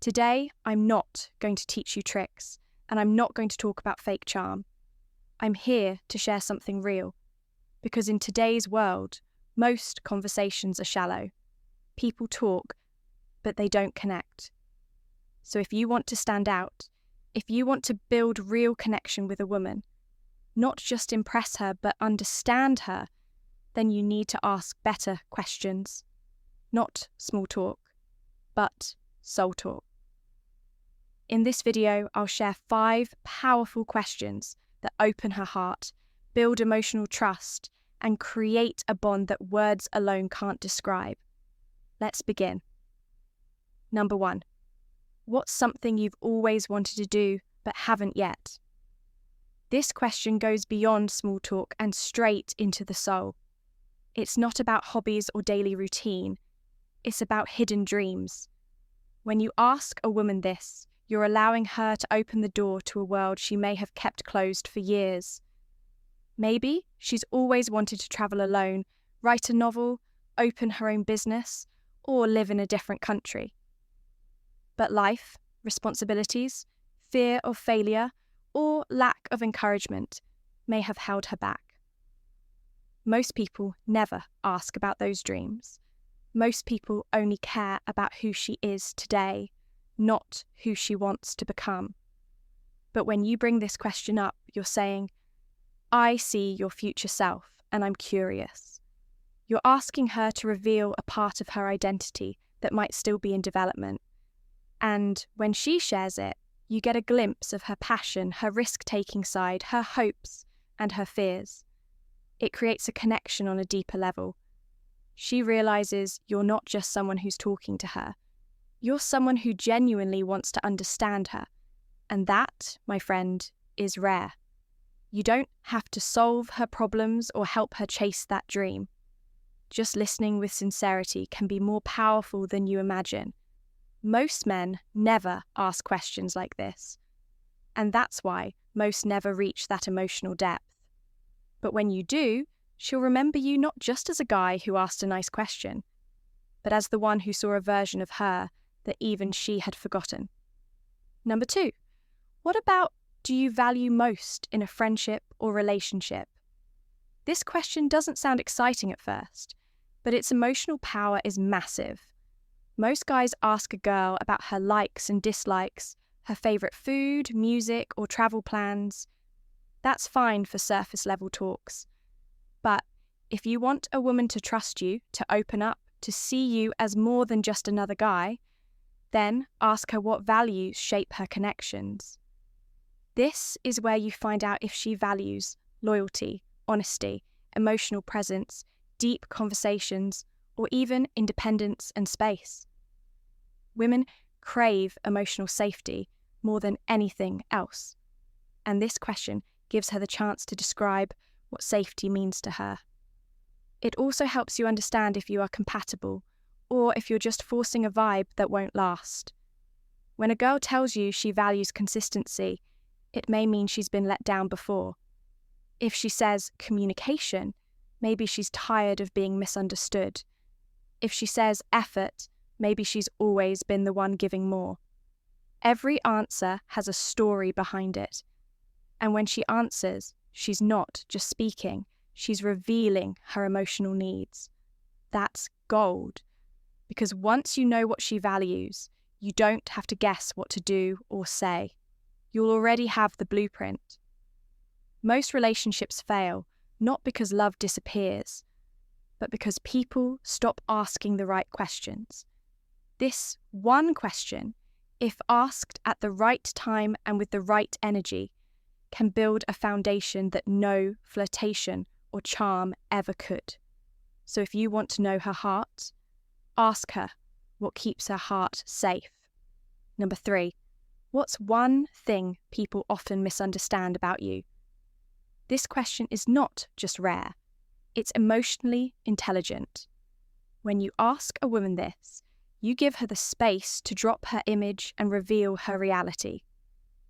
Today, I'm not going to teach you tricks, and I'm not going to talk about fake charm. I'm here to share something real, because in today's world, most conversations are shallow. People talk, but they don't connect. So if you want to stand out, if you want to build real connection with a woman, not just impress her, but understand her, then you need to ask better questions. Not small talk, but soul talk. In this video, I'll share 5 powerful questions that open her heart, build emotional trust, and create a bond that words alone can't describe. Let's begin. Number 1. What's something you've always wanted to do but haven't yet? This question goes beyond small talk and straight into the soul. It's not about hobbies or daily routine. It's about hidden dreams. When you ask a woman this, you're allowing her to open the door to a world she may have kept closed for years. Maybe she's always wanted to travel alone, write a novel, open her own business, or live in a different country. But life, responsibilities, fear of failure, or lack of encouragement may have held her back. Most people never ask about those dreams. Most people only care about who she is today, not who she wants to become. But when you bring this question up, you're saying, I see your future self, and I'm curious. You're asking her to reveal a part of her identity that might still be in development. And when she shares it, you get a glimpse of her passion, her risk-taking side, her hopes, and her fears. It creates a connection on a deeper level. She realizes you're not just someone who's talking to her. You're someone who genuinely wants to understand her. And that, my friend, is rare. You don't have to solve her problems or help her chase that dream. Just listening with sincerity can be more powerful than you imagine. Most men never ask questions like this. And that's why most never reach that emotional depth. But when you do, she'll remember you not just as a guy who asked a nice question, but as the one who saw a version of her that even she had forgotten. Number 2, what about do you value most in a friendship or relationship? This question doesn't sound exciting at first, but its emotional power is massive. Most guys ask a girl about her likes and dislikes, her favourite food, music, or travel plans. That's fine for surface-level talks. But if you want a woman to trust you, to open up, to see you as more than just another guy, then ask her what values shape her connections. This is where you find out if she values loyalty, honesty, emotional presence, deep conversations, or even independence and space. Women crave emotional safety more than anything else, and this question gives her the chance to describe what safety means to her. It also helps you understand if you are compatible, or if you're just forcing a vibe that won't last. When a girl tells you she values consistency, it may mean she's been let down before. If she says communication, maybe she's tired of being misunderstood. If she says effort, maybe she's always been the one giving more. Every answer has a story behind it. And when she answers, she's not just speaking, she's revealing her emotional needs. That's gold. Because once you know what she values, you don't have to guess what to do or say. You'll already have the blueprint. Most relationships fail, not because love disappears, but because people stop asking the right questions. This one question, if asked at the right time and with the right energy, can build a foundation that no flirtation or charm ever could. So if you want to know her heart, ask her what keeps her heart safe. Number 3, what's one thing people often misunderstand about you? This question is not just rare, it's emotionally intelligent. When you ask a woman this, you give her the space to drop her image and reveal her reality.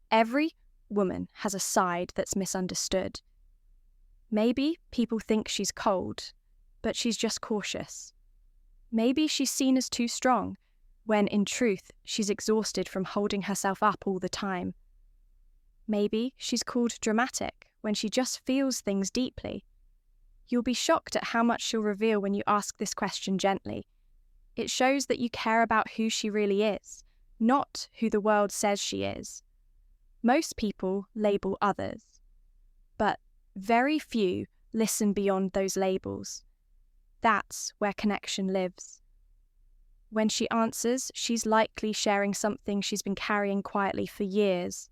Every woman has a side that's misunderstood. Maybe people think she's cold, but she's just cautious. Maybe she's seen as too strong, when in truth she's exhausted from holding herself up all the time. Maybe she's called dramatic when she just feels things deeply. You'll be shocked at how much she'll reveal when you ask this question gently. It shows that you care about who she really is, not who the world says she is. Most people label others, but very few listen beyond those labels. That's where connection lives. When she answers, she's likely sharing something she's been carrying quietly for years.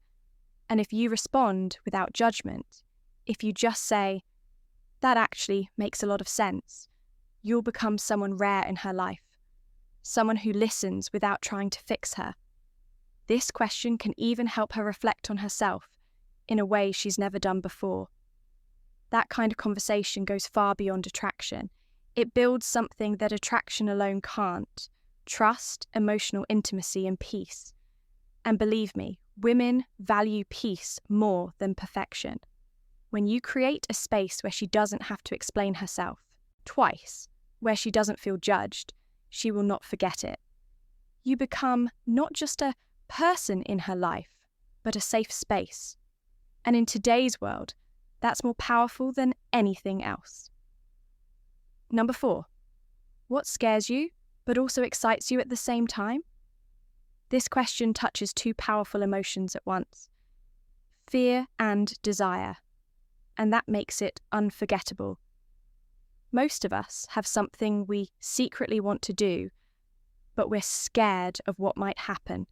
And if you respond without judgment, if you just say, "That actually makes a lot of sense," you'll become someone rare in her life, someone who listens without trying to fix her. This question can even help her reflect on herself in a way she's never done before. That kind of conversation goes far beyond attraction. It builds something that attraction alone can't: trust, emotional intimacy, and peace. And believe me, women value peace more than perfection. When you create a space where she doesn't have to explain herself twice, where she doesn't feel judged, she will not forget it. You become not just a person in her life, but a safe space. And in today's world, that's more powerful than anything else. Number 4, what scares you, but also excites you at the same time? This question touches two powerful emotions at once: fear and desire, and that makes it unforgettable. Most of us have something we secretly want to do, but we're scared of what might happen.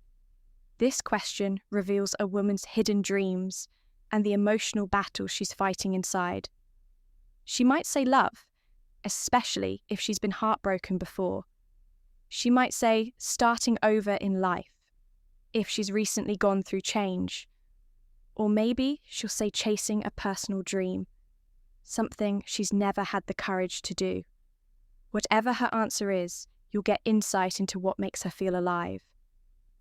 This question reveals a woman's hidden dreams and the emotional battle she's fighting inside. She might say love, especially if she's been heartbroken before. She might say starting over in life, if she's recently gone through change. Or maybe she'll say chasing a personal dream, something she's never had the courage to do. Whatever her answer is, you'll get insight into what makes her feel alive.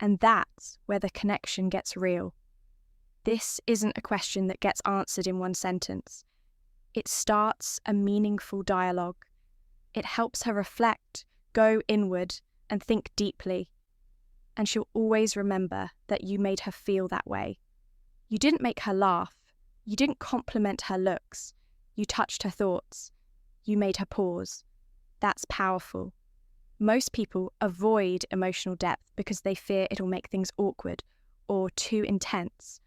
And that's where the connection gets real. This isn't a question that gets answered in one sentence. It starts a meaningful dialogue. It helps her reflect, go inward, and think deeply. And she'll always remember that you made her feel that way. You didn't make her laugh. You didn't compliment her looks. You touched her thoughts. You made her pause. That's powerful. Most people avoid emotional depth because they fear it'll make things awkward or too intense.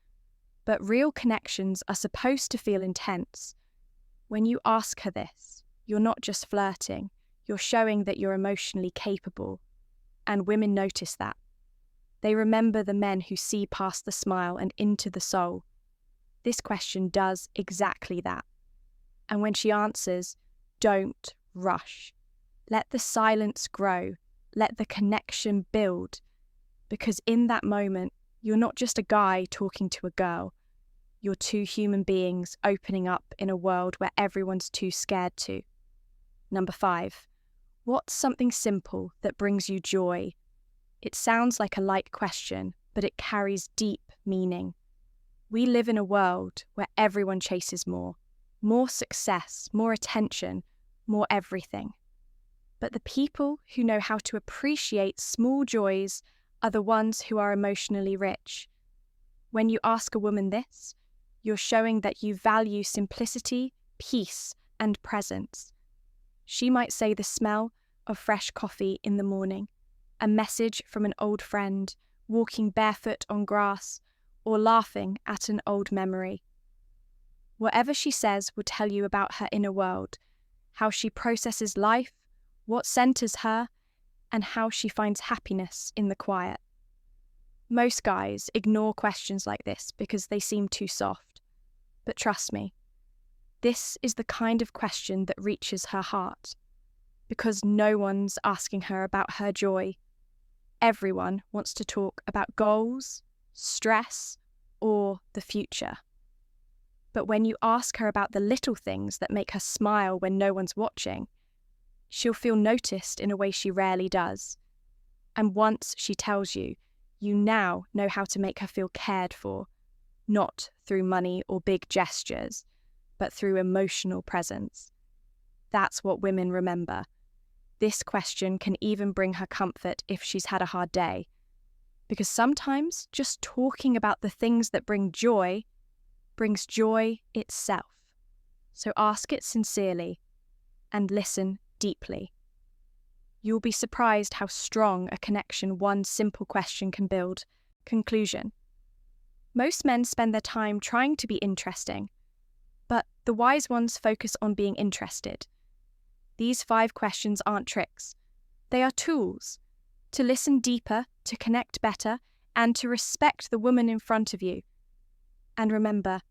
But real connections are supposed to feel intense. When you ask her this, you're not just flirting, you're showing that you're emotionally capable. And women notice that. They remember the men who see past the smile and into the soul. This question does exactly that. And when she answers, don't rush. Let the silence grow. Let the connection build. Because in that moment, you're not just a guy talking to a girl. You're two human beings opening up in a world where everyone's too scared to. Number 5, what's something simple that brings you joy? It sounds like a light question, but it carries deep meaning. We live in a world where everyone chases more success, more attention, more everything. But the people who know how to appreciate small joys are the ones who are emotionally rich. When you ask a woman this, you're showing that you value simplicity, peace, and presence. She might say the smell of fresh coffee in the morning, a message from an old friend, walking barefoot on grass, or laughing at an old memory. Whatever she says will tell you about her inner world, how she processes life, what centers her, and how she finds happiness in the quiet. Most guys ignore questions like this because they seem too soft. But trust me, this is the kind of question that reaches her heart, because no one's asking her about her joy. Everyone wants to talk about goals, stress, or the future. But when you ask her about the little things that make her smile when no one's watching, she'll feel noticed in a way she rarely does. And once she tells you, you now know how to make her feel cared for, not through money or big gestures, but through emotional presence. That's what women remember. This question can even bring her comfort if she's had a hard day. Because sometimes just talking about the things that bring joy brings joy itself. So ask it sincerely and listen deeply. You'll be surprised how strong a connection one simple question can build. Conclusion. Most men spend their time trying to be interesting, but the wise ones focus on being interested. These 5 questions aren't tricks. They are tools to listen deeper, to connect better, and to respect the woman in front of you. And remember,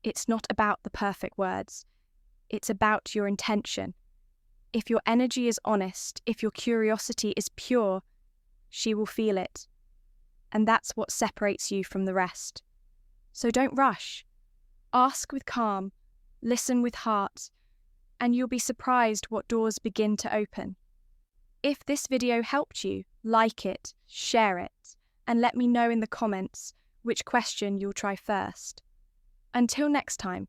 it's not about the perfect words. It's about your intention. If your energy is honest, if your curiosity is pure, she will feel it. And that's what separates you from the rest. So don't rush. Ask with calm, listen with heart, and you'll be surprised what doors begin to open. If this video helped you, like it, share it, and let me know in the comments which question you'll try first. Until next time,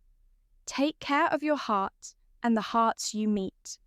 take care of your heart and the hearts you meet.